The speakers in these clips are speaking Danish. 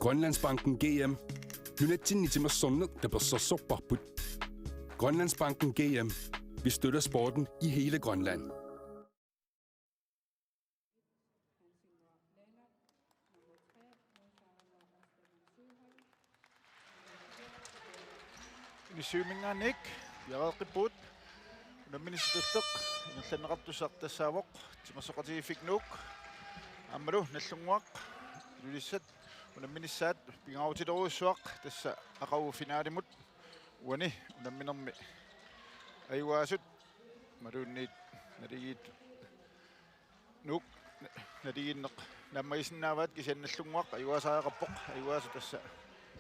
Grønlandsbanken GM. Lynetin i timer sundet, der bliver så sopparput. Grønlandsbanken GM. Vi støtter sporten i hele Grønland. Nisuminganik, yaraqiput, naministuq, inallanaqartusaq tassaavoq, timassoqatigifiknuuk, ammalu nallunguaq, lulissat, unamminissaat pingautileruussuaq tassa aqavu finaalimut, uani unamminermi ayuaasut, maluunniit naligiit nuuk naliginneq nammagisinnaavaat kisiannallunguaq ayuasaaqarpoq ayuaasu tassa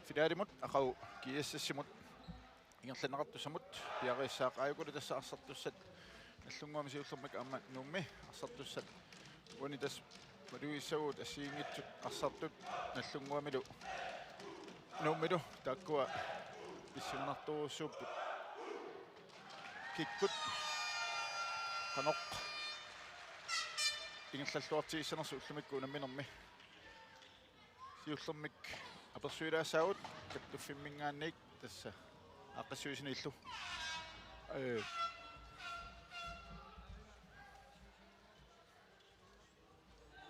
finaalimut aqavu kiassassimut ingerlanaqartussamut piarissaaqaayukuli tassa arsartussat nallunguami siullermak aamma nuummi arsartussat uani tass maluissaguut assiingitsut arsartut nallunguamilu nuummilu taakkua pissinartuussuupput kikkut qanoq ingerlalluartigissanersu ullamikku unamminermi siullermik apersuilaassaagut kattuffimmingaanik tassa aqassuisinillu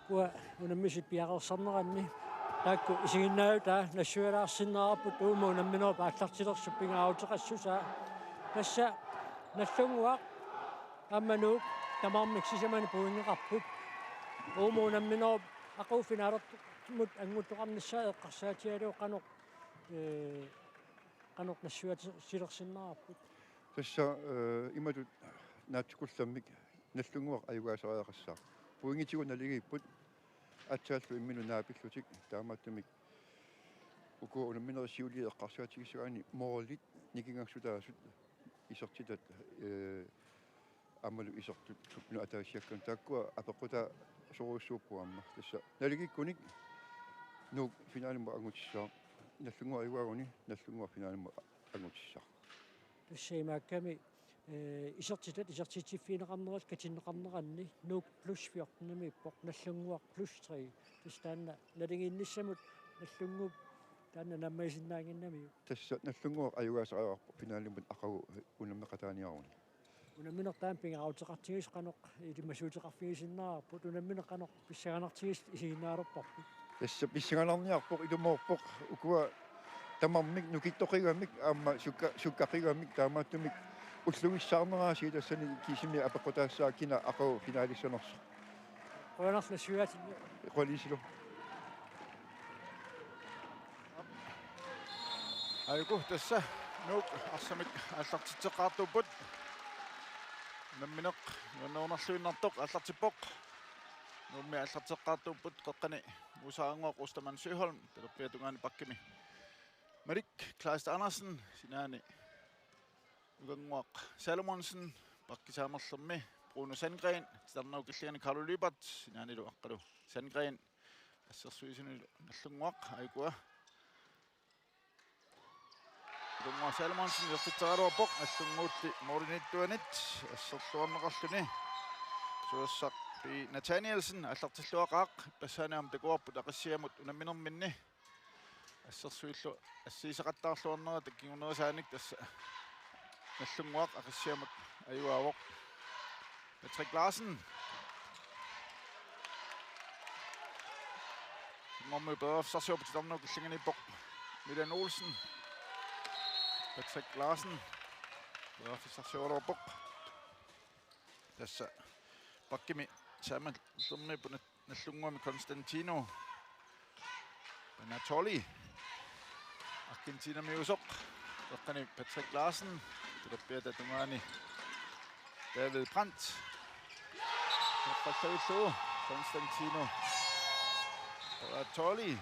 kua unammisit piaqersarneranni taakku isiginnaau taa nassualaarsinnerarput uuma unamminor paallartilersu pingaauteqassusaa tassa nallunguaq ammanuuk tamarmik sisamani puingeqarput uuma unamminor aquufinaalertumut anguttoqarnissaa eqqarsaatialuo qanoq qanoq nassuatilersinnerarput tassa imatut naatsukullammik nallunguaq ayugaasariaqassaa puingitigu naligiipput atsaallу imminu naapillutik taamaattumik uku unamminerisiuli eqqarsuatigissuani morlit nikingarsutaasut isortitat ammalu isortut supnu ataassiakkan taakkua apequta soruussuuppuamma tassa naligikkunik nuuk finaalimma angutissаа nallungua ayuaguni nallungua finaalimma angutissаа тассаимаакками исертитат исертитиффинеқарнерал катиннеқарнеранни нук плюс 14 иппоқ наллунгуақ плюс 3 тастаанна налингинниссамут наллунгуп таанна наммаисиннаангиннамиу тасса наллунгуақ аюгаасариарпо финаалиммут ақагу унаммеқатааниаруни унамминертаан пингаутеқартигис қаноқ илимасуутеқарфигисиннаарпут унамминеқаноқ писсаганартигис исигиннаалерпарпут тасса писсаганаларниарпоқ илумоорпоқ укуа тамармик нукиттоқигамик аама суккақигамик таамааттумик уллугиссаарнераасии тассани кисими апеқутаассаа кина ақау финалиссанерсо қуанарлу сюат қолисилу айгу тасса нук арсамик аллартитсеқаартуппут намминеқ нуунерлуиннартоқ аллартиппоқ нуумми аллартеққаартуппут қеққани мусаангоқ устаман Søholm пелерпиатунгаани паккими Marik Klaas Andersen sinaani uganguaq Salomonsen pakkisaamerlermi Bruno Sandgren tarnaukilligani Carlo Lybert sinaanilu aqqalu Sandgren assersuisinilu nallunguaq aigua uganguaq Salomonsen yertiteraluarpoq nallunguulli Morinittuanit asserluarneqarluni suassaq pi Nathanielsen allartilluaqaaq passaaniam takuarput aqassiamut unamminerminni ассерсуиллу ассиисеқаттаарлуарнера таккигунерисааник тасса наллунгуақ ақиссиамут аюаавоқ Patrick Larsen ngomме bedre forsøg på den nok singen i bok Milan Olsen Patrick Larsen bedre forsøg over bok tassa pakkimi sammen lumme på nallungua med Constantino Benatoli Argentina Musop Rokkani Patrick Larsen Tilappiata Tungani David Brandt Patrick Constantino Benatoli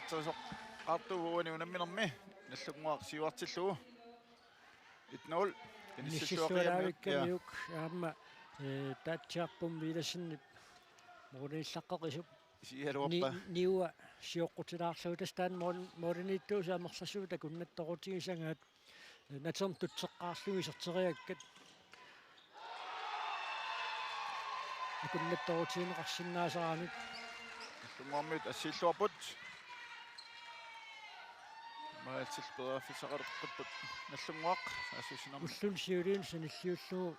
så Arto vuoni unamminermi nallunguaq siuartillu 1-0 Nissuariavikkammiuk aamma taatsiarpum viilassinnip moorinillaqqaqisuk sialuarpa niua siоққутилаарлугу тастаан мооринитtuusa амерлассуу такуннатторутигисангаат натерм тутсеққаарлуги сертериаккат акуннатторутигинеқарсинаасараамик Tungormut assillorput. Maatsil bedre fisaqarqutput nallunguaq saassusinarma. Ullun siuliin sanilliullugu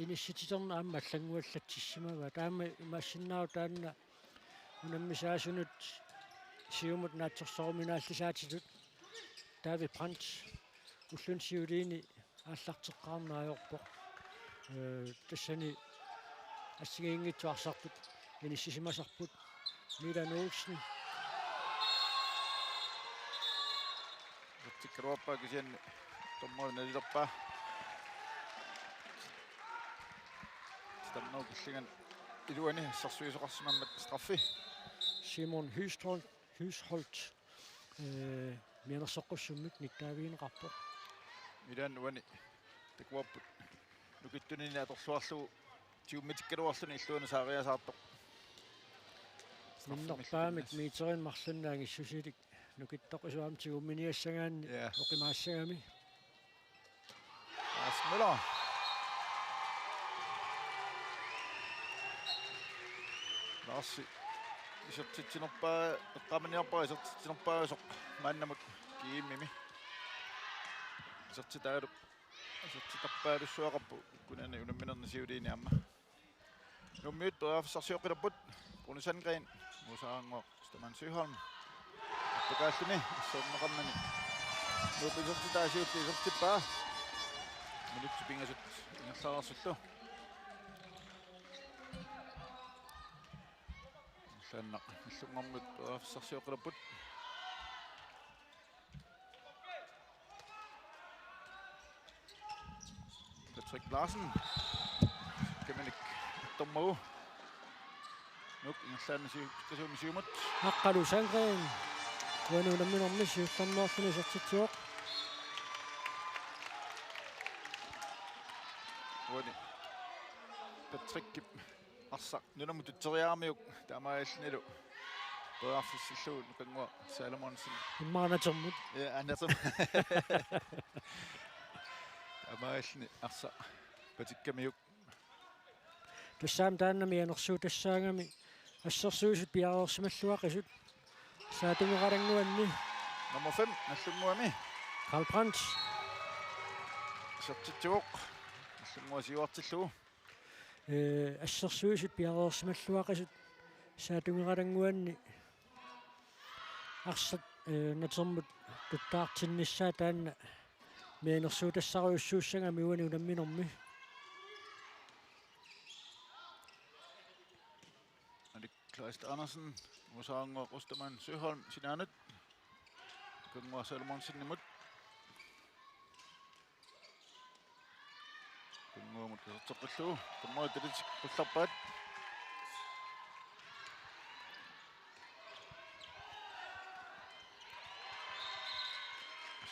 inissititerna amma allanguallatsissimaga taama imaassinnaau taanna unammisaasunut siumut naatsorsoruminaallisaatitut taavi Brandt ullun siuliini ааллартеққарнаajorpoq тассани ассигиингитсуарсарпут инissisimasarput Milan Olsen Tikkeruappa kisian tommoin nalilorpa. Stamnoo killingan iluani sarsuisoqarsimammat straffi. Simon Hysholt mianersoqqussummik nittaaviineqarpoq Milan uani tikkuapput nukittunini atorluarlugu tiummitikkaluarluni illuuna saariasaartoq. minnerpaamik miiterin marlunnaangissusilik nukittoqisuam tigumminiassangaanni oqimaassagami Asmøller. Larsi isерtitsinерpaa eqqamaniarpaa isерtitsinерpaa soq maannamut kiimmimi isерtitaalu isерtitарpaalussuaqarpu kunani unamminerni siuliini amma nummiut peaafissarsiuqqilapput Rune Sandgren musaangoq Staman Søholm appakaalluni issorneqarnani nuupisерtitaasiut isерtipaa minutsi pingasut ingerlaarsullu Sannaq illungormut peaafissarsiuqqilapput Patrick Larsen keminik tommu nuk ingerlaarni siumut aqqalu Sandgren uanuunamminermis juullarnerluni isertitsuoq uani Patrick arsa nunamut tuteriaarmiuk taamaallnilu peaafissillu nukangua Salomonsen immaanatermut annatum taamaallni arsa patikkamiuk тассаам тааннами анерсуу тассаагами ассерсуусут пиареерсималлуақисут саатунгералангуанни nummer 5 nallunguami Karl Brandt sertitsuoq nallunguasiuartillugu ассерсуусут пиареерсималлуақисут саатунгералангуанни арсат натермут туттаартинниссаа таанна мианерсуу тассариуссууссангами уани унамминерми Kleist Andersen musaangoq Staman Søholm sinaanut kangua Salomonsen nimut kanguamut serteqillu kamma tilit qullarpaat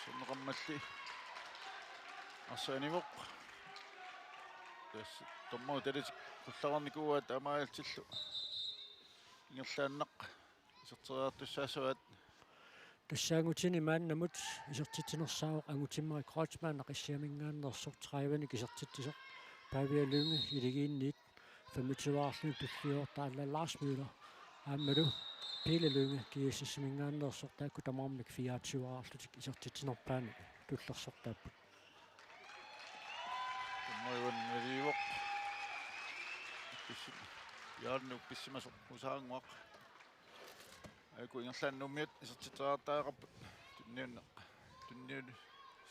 sunneqammalli arsaanivoq tass tommo tilit qullararnikuat amaaltillu ingerlaannaq iserteriartussaasuat тассаагутини мааннамут исертитинерсаавоқ агутиммери Крeutzmann қиссиамингааннерсоқ траиваник исертитсоқ Pavia Lynge илигиинниит 25-арлуни туллиортаалла Lars Müller ааммалу Pelle Lynge кииссимингааннерсоқ таакку тамаармик 24-арлутик исертитинерпаани туллерсортааппут tommoivan nalivoq pissi yaarnuk pissimasoq musaanguaq aiku ingerlaannummiut isertiteraartaaqarput tunniunu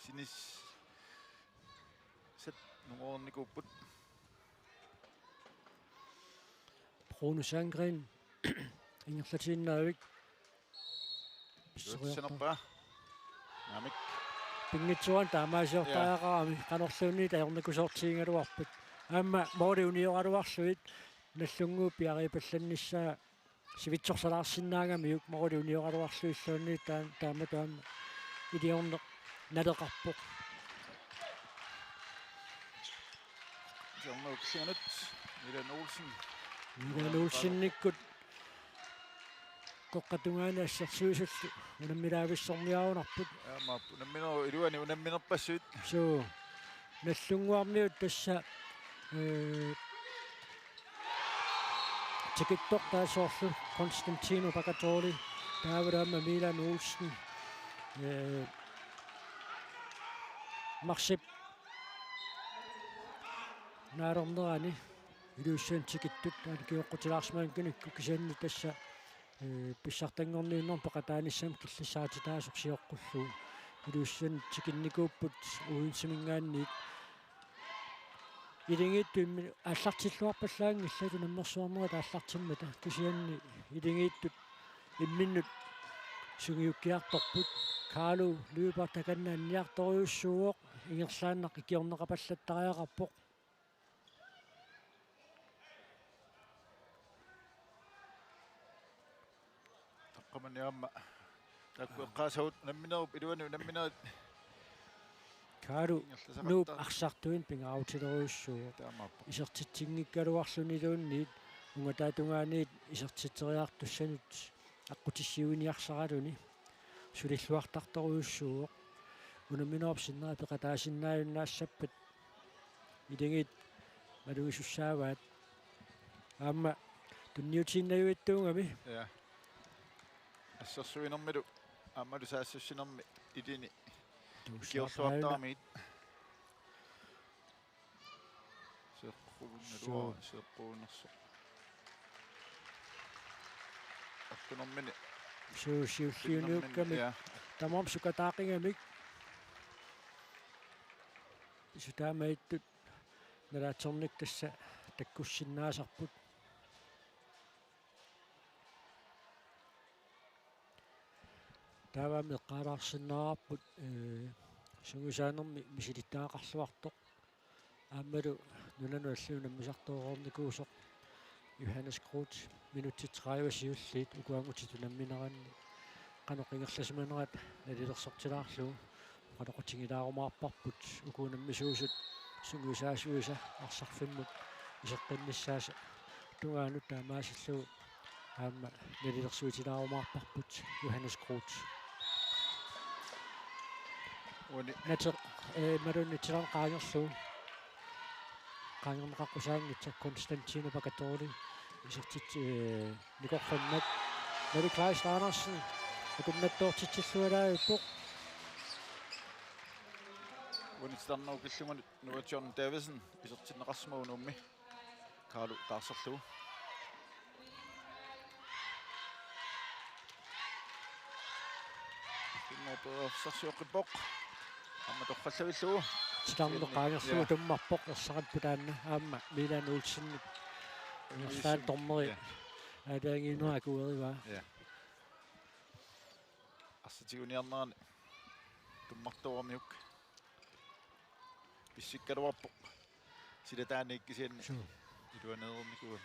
sinis set nungornikuupput Rune Sandgren ингерлатииннаавик писсериарпаа намик пингитсуан таамаасиортаақарами канорлуунни таерникусоортиингалуарпут аама моолиуниоралуарлуит наллунгуу пиарипалланниссаа сивитсорсалаарсинаагамиук моолиуниоралуарлуиллуунни таама илиорнеқ налеқарпоқ Jørgen Milan Olsen Milan Olsennikut qoqqatungaana ассерсуусаллу унаммилаависсорниаарунарпут ma unammino iluani unamminerpassuut суу наллунгуарниут тасса tikittor taasorlu Konstantino Pagatori taavaraama Milan Olsen Marsip naarornerani iluussuun tikittut aanikiuqqutilaarsimaan kunikku kisanni tassa pissartangorniunner paqataanissam killissaatitaasorsiorqullu iluussuun tikinnikuupput uinsimingaanniit илингиитту аллартиллуарпаллаангиллату наммерсуарнера тааллартиммата кисианни илингииттут имминнут сугиуккиарторпут каалу луупартаканнаанниарториуссууоқ ингерлааннақ икиорнеқапаллаттариақарпоқ таққаманиамма таккуэққаасагут намминеруп илуани намминерит каалу нууп арсартуин пингаутилеруйуссуу исертитсингиккалуарлунилуунниит унгатаатунгаанниит исертитсериартуссанут аққутиссиуниарсаралуни сулиллуартарторуйуссуу унаминерп синнера пеқатаасиннааюннаассаппат илингит малуисуссааваат аама тунниутииннаюиттуунгами я ассерсуинэрмилу аамалу саассуссинэрми илини киорсуартаамит сеққулунналуа сеққуунерсо аттунэрмини суусиуллиуниукками тамам сукатаақингамик исутаамаиттут налаатерник тасса таккуссиннаасарпут тааваами эққалаарсиннаараппут сугусаанерми мисилиттаақарлуартоқ аамалу нулану аллуунам мисартороорникуусоқ Johannes Krut minutti 30 siulliit ukuangutitulammineranni qanoqingerlasimanerat nalilерsortilaarluu qanoqutigilaarumаарparput ukuunammisuusut sungusaasuusa arsarfimmut iseqqinnissaasa tungaanut taamaasilluu aamma nalilерsuutilaarumаарparput Johannes Krut nate malunnitilaa qaangerluu qaangerneqaqqusaangitsa Konstantino Pagatori isertit nikorfannat Mette Kleist Andersen akumnattoortitsillualaayuppoq унитсарнаугиллугани нуа John Davison исертиннеқарсимагунуумми каалу таарсерлугу иннопеерсарсиоққиппоқ амма торфаллавиллугу Stammeqaangersugu tummarpoq ersaqapputaanna aamma Milan Olsennik inerlaan tormeri aalaangiineraakuerivaa ja ассатигуниарнерани туммартуармиук писсиккалуарпоқ силатааниккисианни илуанеерникуа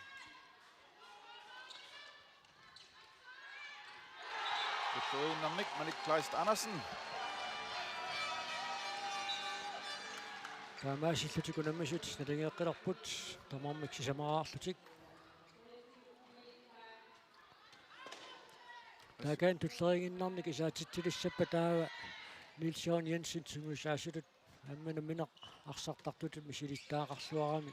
Pettoinarnik Mette Kleist Andersen taamaasillutikunammasut nalingeeqqilorput tamarmik sisamaraarlutik taakaan tulleringinnarnik isaatittilissappa taava Niels Jørgen Jensen sungusaasulut амманаминеқ арсартартут мисилиттаақарлуарами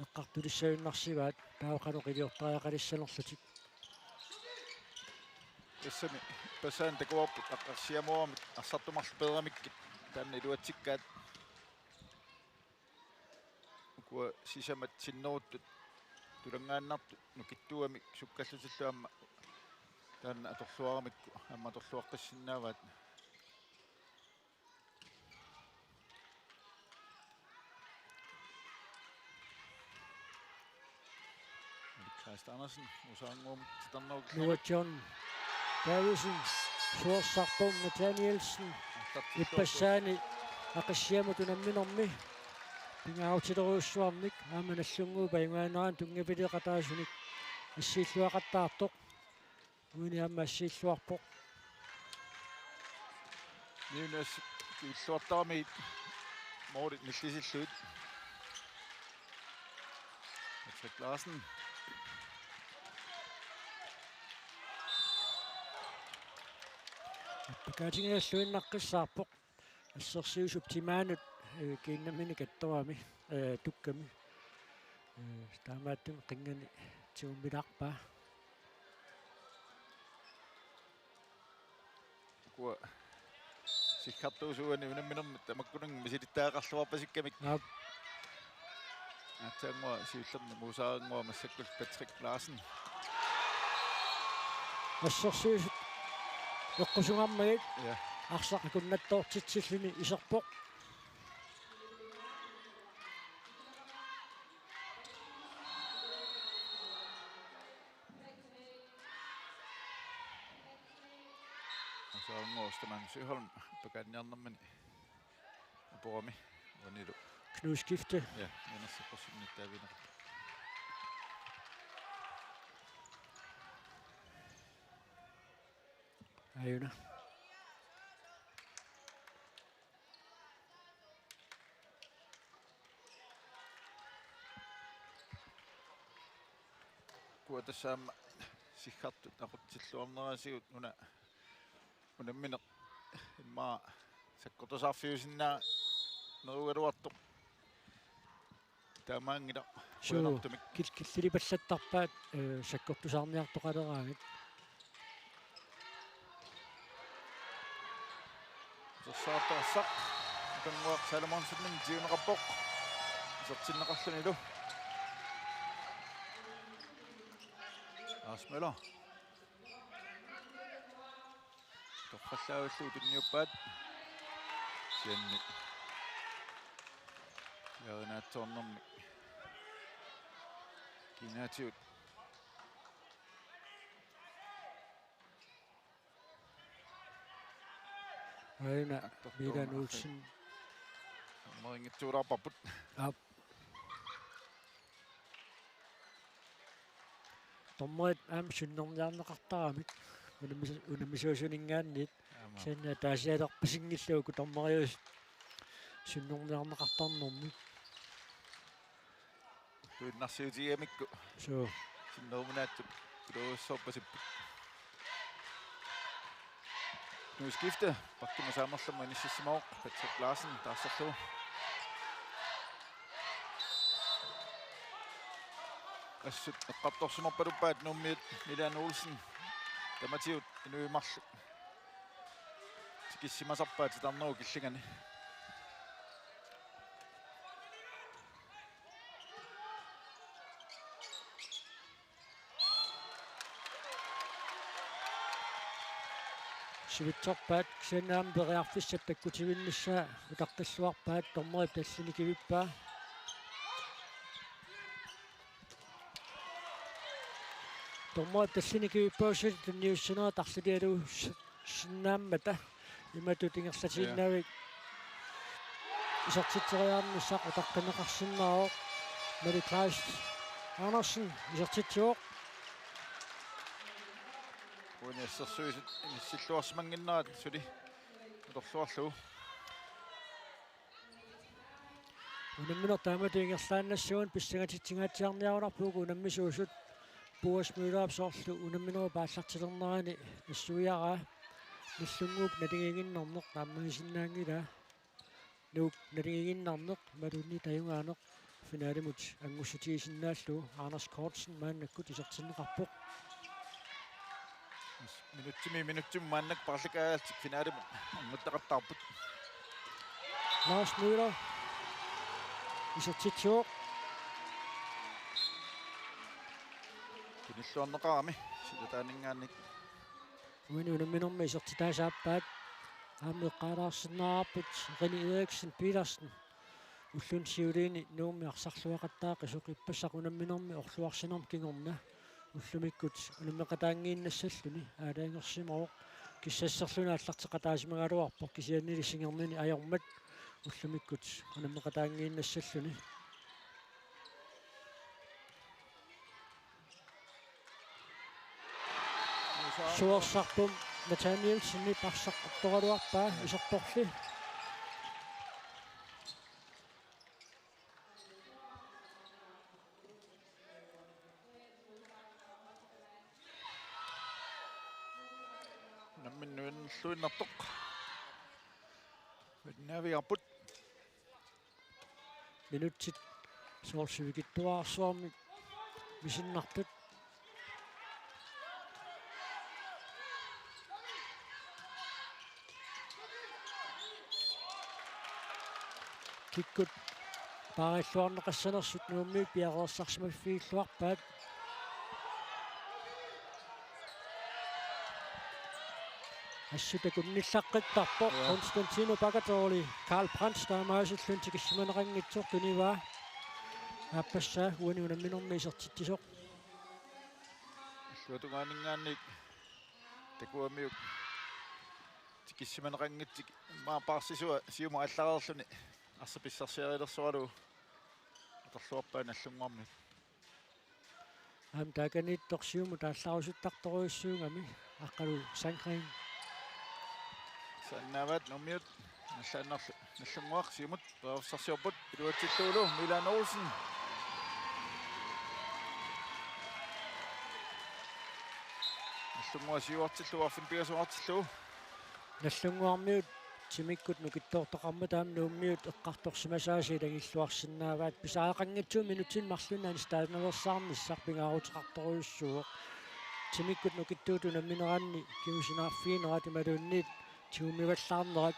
эққартулиссаюннарсиваат таақанеқилиортариақалиссанерлутик тассами пасан такуарпут аққарсиамуарми арсартумарлу пеерамиккит таанна илуатсиккаат укуа сисамат синнеруттут тулангааннартут нукиттуами суккаллутиллуамма таанна аторлуарамикку амма аторлуаққиссиннааваат Kleist Andersen usaanguum titarneruk Noah John Davison Suorsarpum Nathanielsen иппассаани ақиссиаматунамминерми пингаутилеруйуссуарник ааманаллунгуу паюнгаанеран тунгапилеқатаасуник ассииллуақаттаартоқ уини аама ассииллуарпоқ Niunas иллуартарами Morten ниллисиллуут Patrick Larsen пакаатингиаллуиннаққиссаарпоқ ассерсиусуп тимаанут киннамини каттуами тукками таамааттум қингани Tuumilaqpa. Kua sikhattuusuani unamminum tamakkunung misilittaaqarluarpasikkamik. Atsaangua siullerni muusaangua massakkul Patrick Larsen. Assorsuusut eqqusungammagit Ja. арсақакуннаттоортитсиллуни исерпоқ Asaangua Osterman Søholm pakanniarnermani. Aporami vanilu. knuskifte Ja, enersaqorsunnitaavineq. ajuna Kua tassaama sikhartut aqutsilluarnerasigut unammineq imma sakkotasarfiusinnaa nerugaluartoq taamaangila suu killipallattarpaat sakkortusarniartoqaleraagit Saartaassaq kanguaq Salomonsen tiuneqarpoq isertinneqarlunilu Asmela toqqallaavalluu tunniuppaat sianni yaanaatsoornermi kinaatiut ajuna Milan Olsen Moringitsuulaarparput tommoit sunnerniarneqartaramik unamisuusuningaannit sanna taasialerpasingilluuku tommarius sunnerniarneqartarnermik tuinnarsiutiamikku suu sinneruminaattu piluussorpasipput nu skifte pakkima saamerlama inississimooq Patrick Larsen taassarlugu assut eqqartorsumerpaluppaat nummiit Milan Olsen tamatiut inuimarlu tikissimasarpaat sitarneru killingani sivitsorpaat sannaam periarfissat takkutivinnissaa utartalluarpaat tormerip tallinikivippaa tormerip tallinikivippaussut tunniussunera tarlulialu sinnaammata imatutingersatiinnaavik isertiteriaarnissaq utartaneqarsinnaaroq Mette Kleist Andersen isertitsuoq Unissersuisut inissilluarsmanginnaat suli utorluarlugu unamminor taamatuingerlaannassuun pissangatitsingaatiarniarunarpuugu unammisuusut Boas Møller-soorlu unamminor paallartilernerani assuiaraa nallunguup nalingiginnerneq naammagisinnaangila nuuk nalingiginnerneq malunni tajungaaneq finaalimut angussutiisinnaallu Anders Kortsen maannakkut isertinneqarpoq minutsum maannak parlikaaaltik finaalimut anguttaqartaarput Lars Møller isertitsuoq kinilluarneqarami silutaaningaannik unamminorma isertitaasaappaat aammeqqaalaarsinnaarput René Eriksen Petersen ullun siuliini nuummi arsarluaqattaaq isuqippasaq unamminormi orluarsinerm kingorna уллумиккут улуммеқатаангииннассаллуни аалаангерсимаоқ киссассерлуна аллартеқатаасимагалуарпоқ кисианнили сингернини аёрмат уллумиккут улуммеқатаангииннассаллуни суорсарпум Nathanielsen парсаққарторалуарпаа исерторли Luinnartoq naviarput minutsit soorsuvikittuaarsuarmi misinnarput kikkut paarilluarneqassanersut nuummiut piaqeersarsmaffiilluarpaat ассутакунниллаққиттарпо Константино Пагаторли Карл Брандс таамаасиллун тикиссиманеқангитсор туниваа аппассаа уаниунамминернисертиттисоқ Luotungaanningaannik takuamiuk tikissimanaranngittik maaparsisua siuma аллареерлүни арсаписсарсиариилерсуалу аторлуарпаан аллунгуарми ам таканитторсиуму таалларусуттарторуиссуугами аққалу Сангрен саннават номиут наллааннарлу наллунгуар сиумут паавсарсиорпут илуатсиллуулу Милан Олсен наллунгуасиуартиллуарфин пиасуартиллуу наллунгуармиут тимиккут нукиттоортоқарма таам нууммиут эққарторсимасааси лагиллуарсинааваат писаақангитсуу минутин марлунаани стаанерсаармиссар пингаарутеқарторуиссуо тимиккут нукиттуутуна минераанни кимусинаарфиинерати малуунниит тиумиваллаарнерат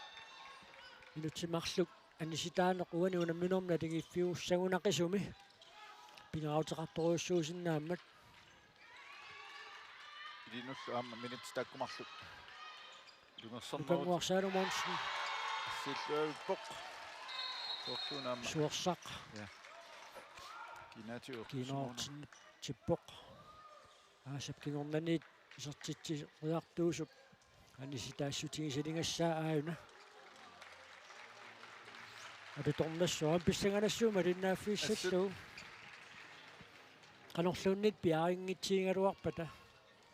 минутин марлук аниситаанеқ уаниуна минерна тигиффиуссагунақисуми пингаарутеқарторуиссуусиннааммат илинуллу аама минут таккумарлу Lukanguarsaanu Monsen силлуавиппоқ тоортунаама суорсақ кинатиу киноортин типпоқ аасап кингорнаниит исертитси риартуусуп аниситаассутигисалингассаа ааюна атуторнассуам писсанганассуума линнааффииссаллуу канорлууннит пиарингитсиингалуарпата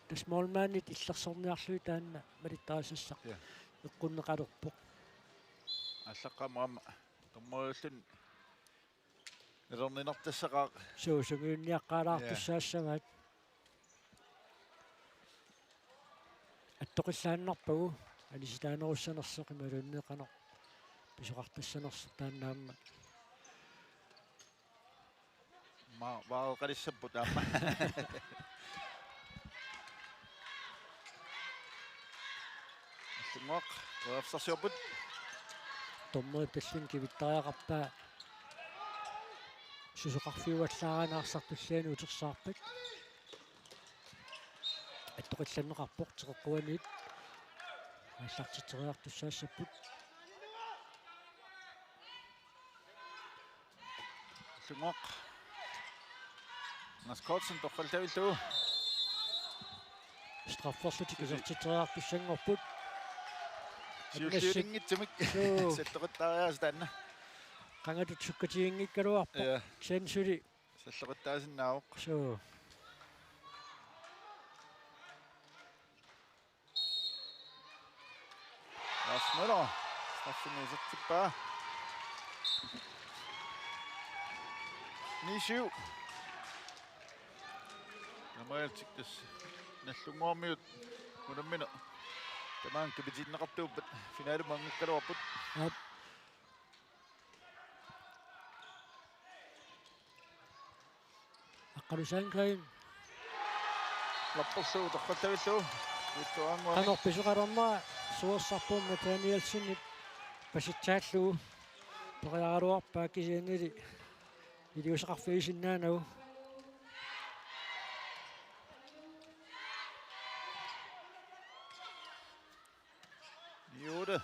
тасмолмаанит иллерсорниарлуи таанна малиттаасассақ эққуннеқалерпоқ аллаққамаама томмооллун нернинартассақаа суусугиунниаққалаартуссаассаваат аттоқиллааннарпагу аниситаанеруссанерсеқи малууннеқанер писоқартассанерсер тааннаама ма ваалқалиссаппут аама аллунгуақ паавсарсиорпут томмои таллин кивиттариақарпаа сусоқарфиуаллааранаарсартуллаани утерсаарпат аттоқилланнеқарпоқ теққуаниит аллартитериартуссаассаппут аллунгуақ наскотсен тоққалтавиллуу страффорлутик исертитериартуссангорпут сиуллиунингитсумик саллеқаттаариас таанна қангатут суккатигингиккалуарпо сенсули саллеқаттаасиннаавоқ суу Асмера стаффинисертиппаа нишиу намаалтиктас наллунгуармиут кунаммина тамаан кибитиннеқартууппат финаали мангиккалуарпут аққалу Сангрен лапперлуу тоққалтавиллуу уттуангуами канорписоқалернаа суорсарпуум Натаниэлсинит паситсааллуу периаруарпаа кисианили илиусеқарфиисиннаанагу Юда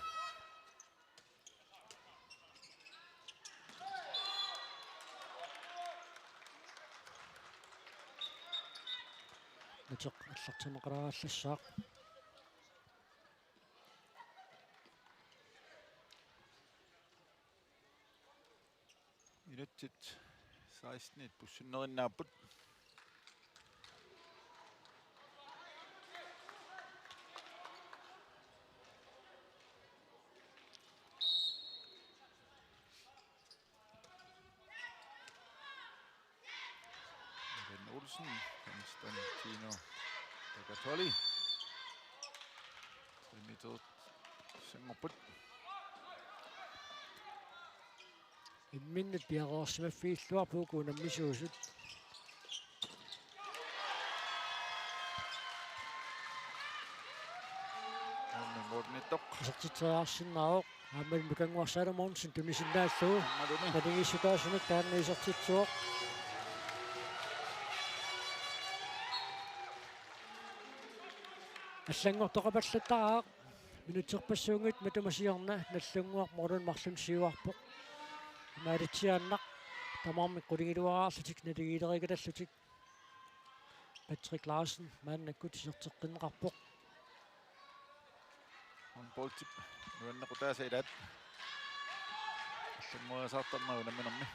натеқ аллартинеқарааллассаақ минутит 16 буссуннериннааппут Olsen, Konstantino Pagatorli. Limited Singapore. имминнат пиареерсимаффииллуарпуу наммисуусут Морниток. исертитериарсиннаавоқ Amen mikangwarsara Monsen tumisindaalluu. Ammaluni. Talingisutaasunik taarniisertitsuoq. Аллангортоқапаллаттараақ минутсерпассуунгит матумасиорна наллунгуақ морун марлун сиуарпоқ. Маалитсиааннақ тамарми қулигилуараарлутик налигилерикалаллутик. Patrick Larsen мааннаккут сертеққинеқарпоқ. On boltip. Nuannaqutaasailaat. Аллангуасаартарнагу намминерми.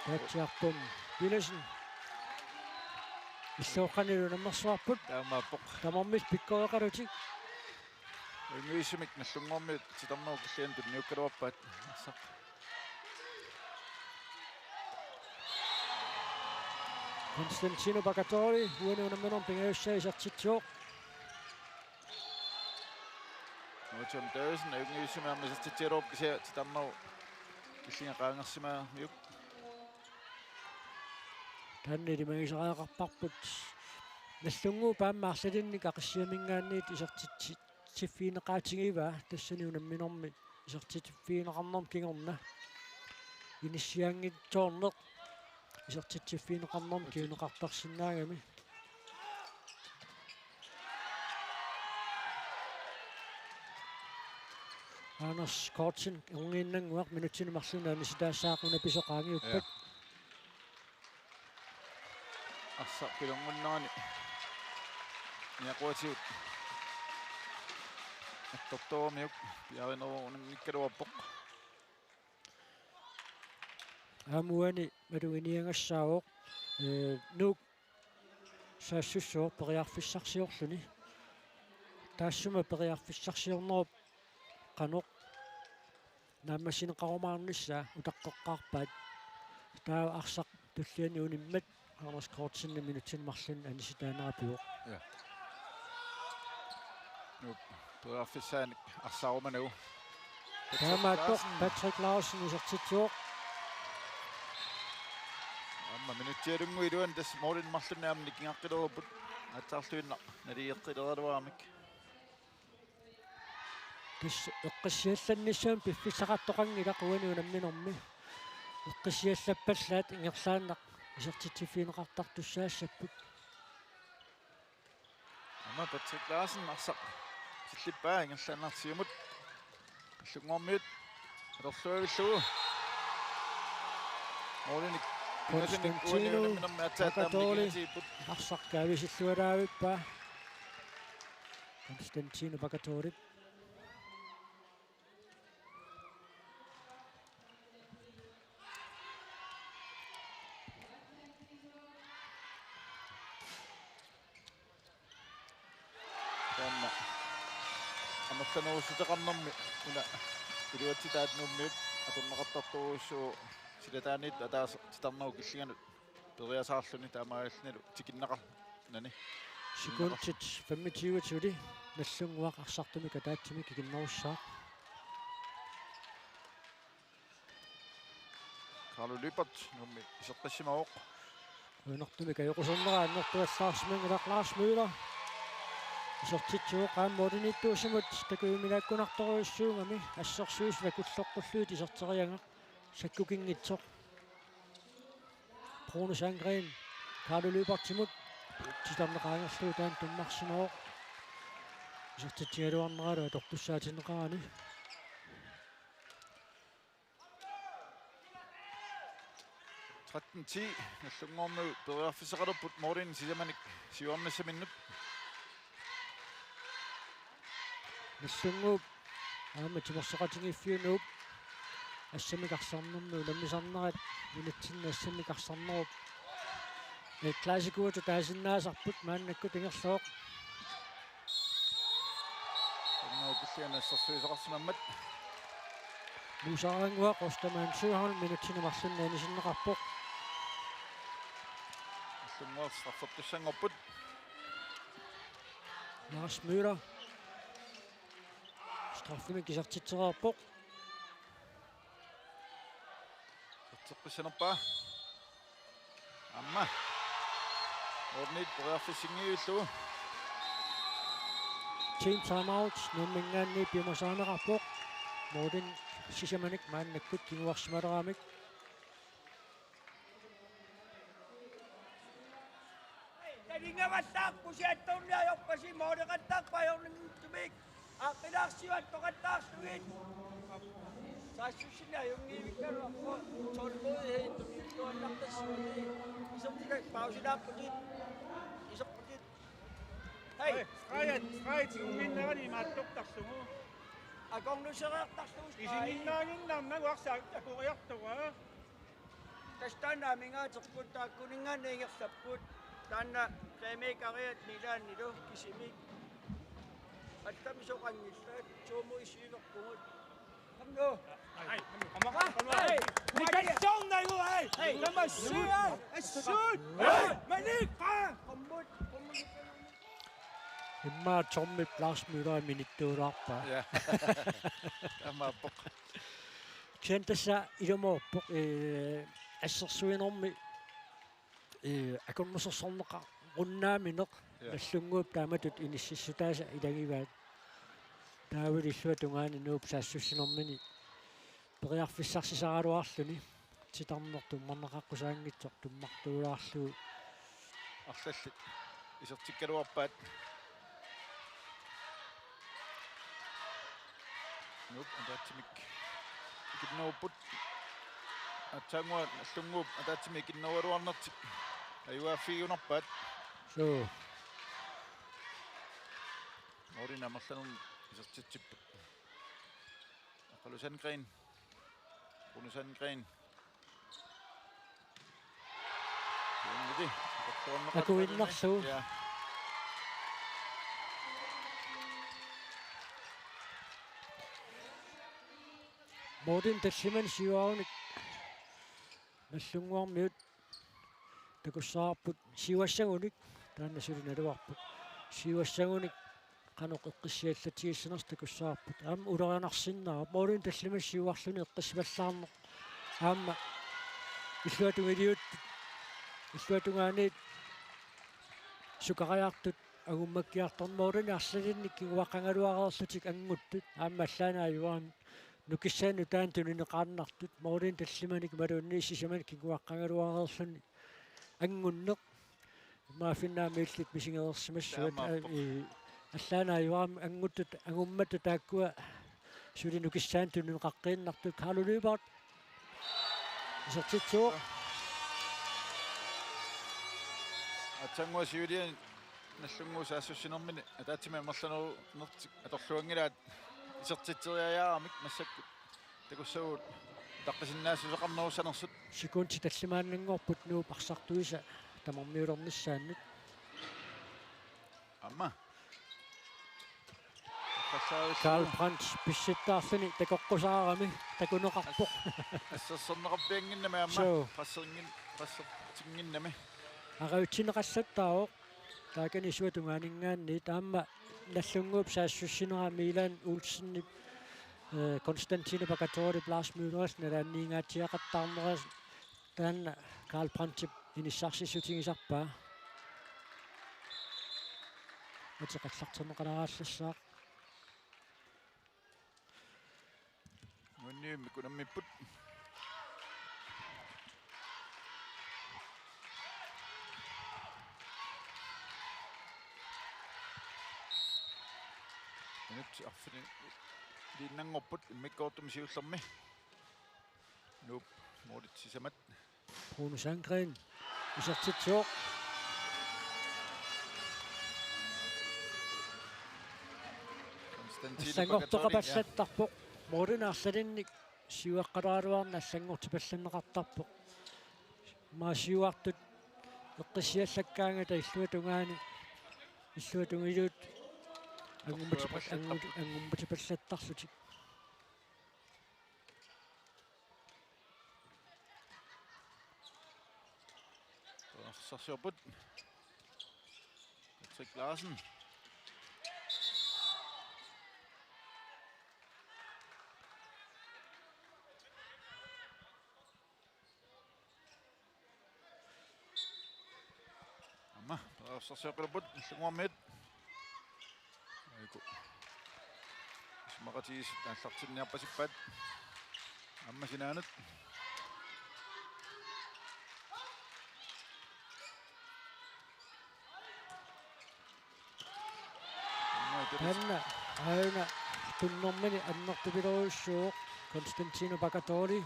Татсиарпум Пилесен. Иллуоққанилу наммерсуарпут Таамааппоқ. тамармис пиккоеқалутик. Ингуисимик наллунгуарми титарнеру киллиан тунниуккалуарпаат. Ассақ. Konstantino Bagatori уануунамминерм пингаюссаисартитсуоқ. Нуутсум Дөөсен ингуисимаамисартитсиалууп кися титарнеру киллингақаангерсимаа миук. Таннили магисараақарпарпут наллунгуу пааммаарлалинник ақиссиамингаанниит исертитсиффиинеқаатигива тассаниунамминерми исертитсиффиинеқарнерм кингерна иниссиангитсоорнеқ исертитсиффиинеқарнерм киунеқартарсинаагами Anders Kortsen унгииннангуақ минутсинумарлуна ниситаассаақуна писоқаангиуппат Ассақ пилонгуннерани. Ниақуатиут. Аттортоомиук пиаринерунангиккалуарпоқ. амуани малугиниангассаавоқ нук саассуссоо периарфиссарсиорлуни таассума периарфиссарсиорнеруп каноқ нааммасинеқарумаарнissaа утаққоққарпаат таа арсақ туллиани униммат Anders Kortsen минутсин марлун аниситаанерапиуоқ Nu периарфиссааник арсааруманагу. таамааттоқ Patrick Larsen исертитсуоқ Amma minuttialungu iluan tas moolin marlunnaamni kingaqqiloruput атсаарлуинна налиеққилеруамик. кис эққиссиалланниссаан пиффисақартоқангила қуануунамминерми эққиссиаллаппаллаат ингерлааннақ исертитсиффиинеқартартуссаассаппут Amma Patrick Larsen арсақ силлиппаа ингерлааннартиумут аллунгормиут алорлуавиллугу моолиник Konstantino Bagatori арсақ кависиллуалаавиппаа Konstantino Bagatori Tamma амерланерусутеқарнэрми уна илуатситаатнууммиуп атуннеқартартуруссуу силатааниит атаас титарнеру киллиганут периасаарлуни таамааллналу тикиннеқар нани Секундтит 25 тули наллунгуақ арсартуми катаатсими кикиннеруссаа Carlo Lübert нумми исеққиссимаоқ уинертуми кайоқусернера аннертуаллаарсиман илақлаарс мюллер исертитсуоқ ааммоолиниттуусимут такуимилааккунарторуйуссуугами ассерсуус вакуллоққуллуут исертерианга саккукингитсоқ Bruno Sandgren Carlo Lübert тимут титарнеқаангерлуу таан туммарсимаоқ исертитсиалуарнералу тортуссаатинеқарани 13-10 наллунгоорму периарфисеқалерпут моолин сисаманик сиуарнассаминнут наллунгууп аама тимерсеқатингиффиунууп ассамикарсарнэрнуу наммисарнерат минутсинна ассамикарсарнеруп классикууту таасиннаасарпут мааннакку тингерлооқ ноо киллианассерсуисеқарсимаммат мусаарангуақ остамаан 7 минутсина марлунна анисиннеқарпоқ наллунгуар страффертуссангорпут Lars Møller straffemi кисартитсераапоқ теққиссанерпаа амма орнит периарфиссингиуллугу team timeout nummingaanni pimasaanaqarpoq Morten sisamanik maannakkut kinguarsimaleraamik Talingavattak pusiattornia joppasi moodeqattak pajorninguttumik aaqqilaarsivak toqattaarlugit saassussinna jungiivikkaluarpo tolmodi heittunnartassuuni isortikak pausilaapputit isorputit hei Strejt uminnerani maattortarsugu. agornusereertarlugus Isinginnaanginnarnagu arsaakkuriartuga. tastaanaamingaatserput taakkuningaanniingersapput taanna qeemiikariat nilaannilu kisimik attamisoqangillaat tuumu isiiverpungut kamnu imma tommi plasmyra minittuulaarpa Ja. Tammaappoq. kentassa ilumorpoq assersuinormi akunmusersorneqa runnaamineq nallunguup taamatut inississutaasa ilagivaat taavulillua tungaani nuup saassussinormini periarfissarsisaruarluni titarnertum marnaqaqqusaangitsoq tummartuulaarluu Arsallit. Isertikkaluarpaat. Nup ataatsimik. Kinnuupput. Atsaanguat allunguup ataatsimik kinnuaruarnertik. Ayuaaffigunarpaat. so Morina marlanun isertitsipput. Aqalusangren. Qunusangren. Yungidi. Akuinnarsuu. Ja. Morten tassiman siuaanik nallunguarmiut takussaarput siuassagunik taannassulinaluarput siuassagunik qanoq eqqissiallatigissaners takussaarput aam ulerianarsinnaa Morten tassiman siuarluni eqqisvallaarneq aamma illuatungiliut illuatungaaniit sukariartut agummakkiartor Morten arsalinnik kiguaqangaluareerlutik anguttut aamma allaanaajuaami nukissaanu taantununeqaannartut Morten tallimanik maluunni sisamanik kiguaqqangaluareerluni angunneq maafinnaamiillit misingeersimassuat allaanaajuaami anguttut angummattu taakkua suli nukissaantununeqaqqiinnartut Carlo Lübert isertitsuuq Atsaangua siulian nallunguu saassussinermini ataatsimi marlaneru nertik atorluangilaat isertiteriajaamik massakkut takussaguut taqqisinnaasusaqarnerusanersut sikunti tallimaannanngorput nuup arsartuisa tamarmiulernissaannut amma Karl Brandt pissittaarluni takoqqusaarami takuneqarpoq ассерсернеқарпиангиннами амма So. qasseringinнами aqautineqassattaaroq taakani suatungaaninggaanni taamma nallunguup saassussinera Milan Ulsenni Konstantine Pagatori Blasmüllers nalaanniingaatiaqattaarneras taanna Karl Brandt inissarssissutigisarpaa атеқаллартэрнеқаларааллассаа нунниимми кунаммиппут нут арфини линнангорпут иммиккоортум сиуллерми нуп модитсисамат Bruno Sandgren isartitsuoq аллангортоқапаллаттарпоқ моринаарсалинник сиуаққалааруарна аллангортипалланнеқартарпоқ маасиуартут эққиссиаллаккаангата иллуатунгаани ангумматипаллаттарлутик арсарсиорпут Patrick Larsen amma arsarsиоқилуппут иллугуармиит Niku. Smaqatis allartinniarpasippat. Amma sinaanut. Anna aina tunnormini annertupiluussuuq Konstantino Pagatori.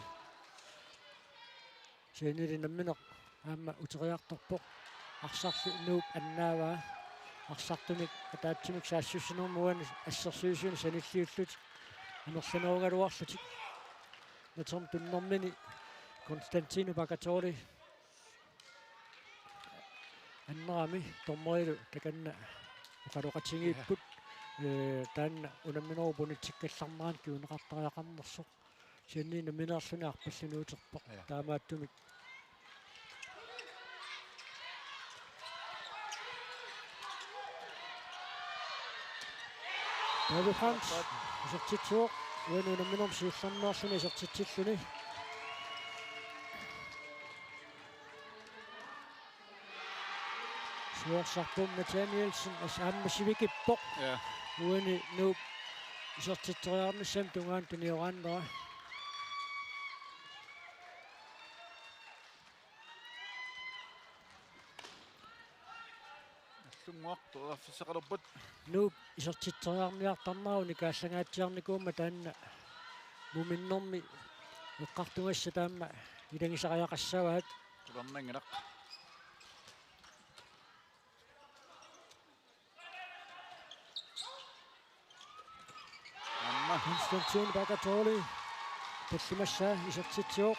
Seenilinamminoq aamma uteriartorpoq arsarlu nuup annaavaa arsartumik ataatsimik saassусинэрмуани ассерсуусуни саниллиуллут анерланеругалуарлутик натерм туннэрмини Konstantino Pagatori аннерами тормоилу таканна уқалоқатингииппут таанна унамминерупунитсиккалларнаан киунеқартариақарнерсоқ сианниина минерлуни арпаллунуутерпоқ таамааттумик David Franks isерtitsuoq uanuunamminerm siullarneerluni isерtitsilluni Suorsarpum Nathanielsen aammassivikippoq uani nuup isерtitteriarnissam tungaan tuniorannera Lunguartuarfisaqalerput nuup isерtitteriarniartarneruni kaallangaatiarnikuumma taanna muminnermi eqqartungassa taamma ilangisariaqassavaat kularnanginaq amma Konstantin Pagatori tallimassaa isерtitsuoq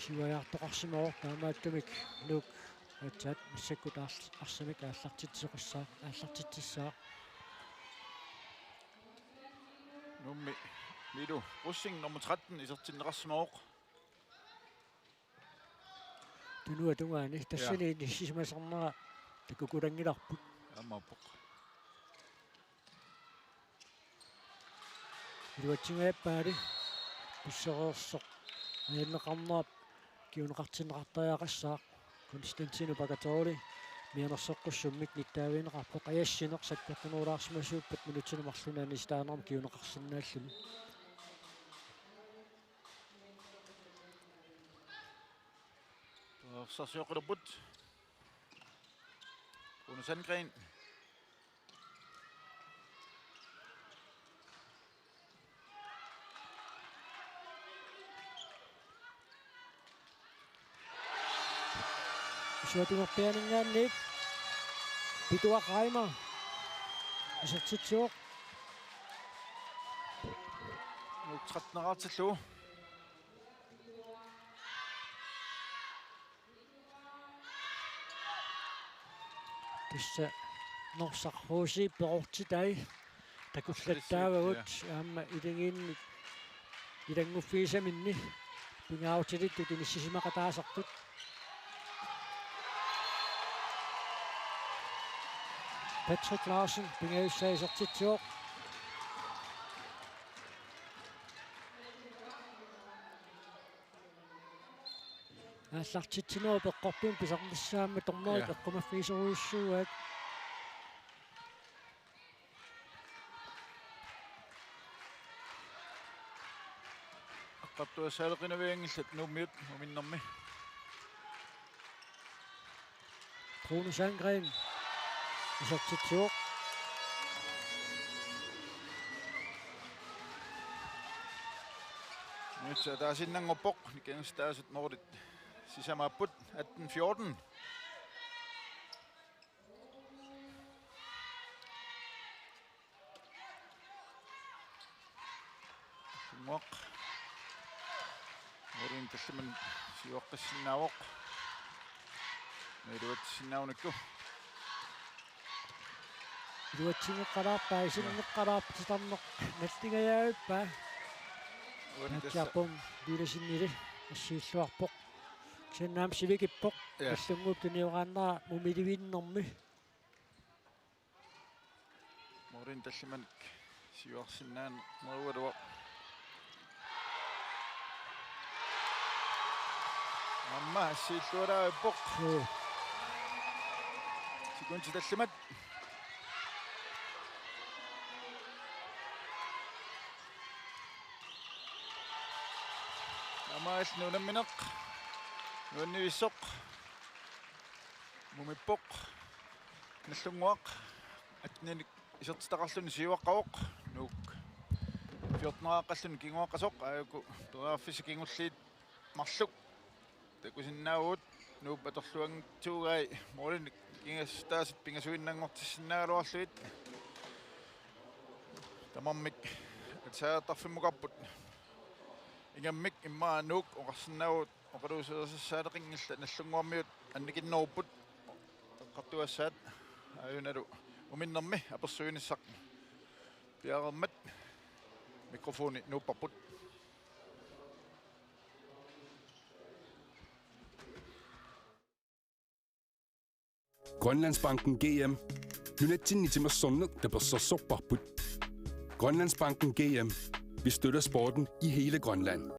siuajaartoqarsimaor taamaattumik nuuk atsaat missakkut arsamik aallartittissaa nummi milu russing nummer 13 isertinneqarsimauq tunua tungaani tassani nissimasarnera takukulangilarput ammaappoq iluatsingaappaali pissereersoq ayanneqarnaap kiuneqartinneqartariaqassaaq Konstantino Pagatori mianersoqqussummik nittaaviineqarpoq ayassineq sakkortunuulaarsimasuuppat minutinumarlunaani staanerm kiuneqarsinnaalluni Sarsioqerput Rune Sandgren Suatunerpianingaanniit Pituaq Reimer isерtitsuoq nuuk 13-аарtillu tissa norsarruusi perortitai takullattaavagut aamma ilingiinni ilanguffiisaminni pingautilit tinissisimaqataasartut Patrick Larsen pingaussaa isерtitsuoq ааллартитсинеру пеққортуун писарнissaамма торнери пеққумаффиисеруйуссууаат аққартуассаалеқинавиангиллат нууммиут уминнэрми Rune Sandgren isерtitsuoq nyt taasinnangorpoq nikangstaasut morlit sisamaaput 18-14 Muaq Morin talliman siuaqqissinnaavoq Meruatsinnaunakku iluatsingeqqalaarpaa isinneqqalaarpititarneq nallingajaavippa nakkiarpum viilasinnili ассииллуарпоq синнаам сивикиппоq аллунгууп туниорааннера мумиливииннэрми Morin talliman siuarsinnaan merualuaq amma assiillualaavippoq Kunti tallimat. Amaal nunammineq. Nuannivissoq. Mumippoq. Nallunguaq. Atninik isertitaqarluni siuaqqavoq. Nuuk. Fjortneraqqalluni kinguaqqasoq aaku peraaffiса kingulliit marluk. Takusinnaavut nuup atorluangtuugai moolinik kingastaasat pingasuinnangortissinnaagaluarluit. Tamammik atsaartarfimmuqarput. Ingammik immaa nuuk oqarsinnaavut oqaluusersaaleqingilla nallunguarmiut annikinneruput eqqartuassaat aayunalu uminnermi apersuinissaq piaqermat mikrofoni nuupparput. Grønlandsbanken GM. Nunatsin nitimassorneq taperssorsorparput. Grønlandsbanken GM. Vi støtter sporten i hele Grønland.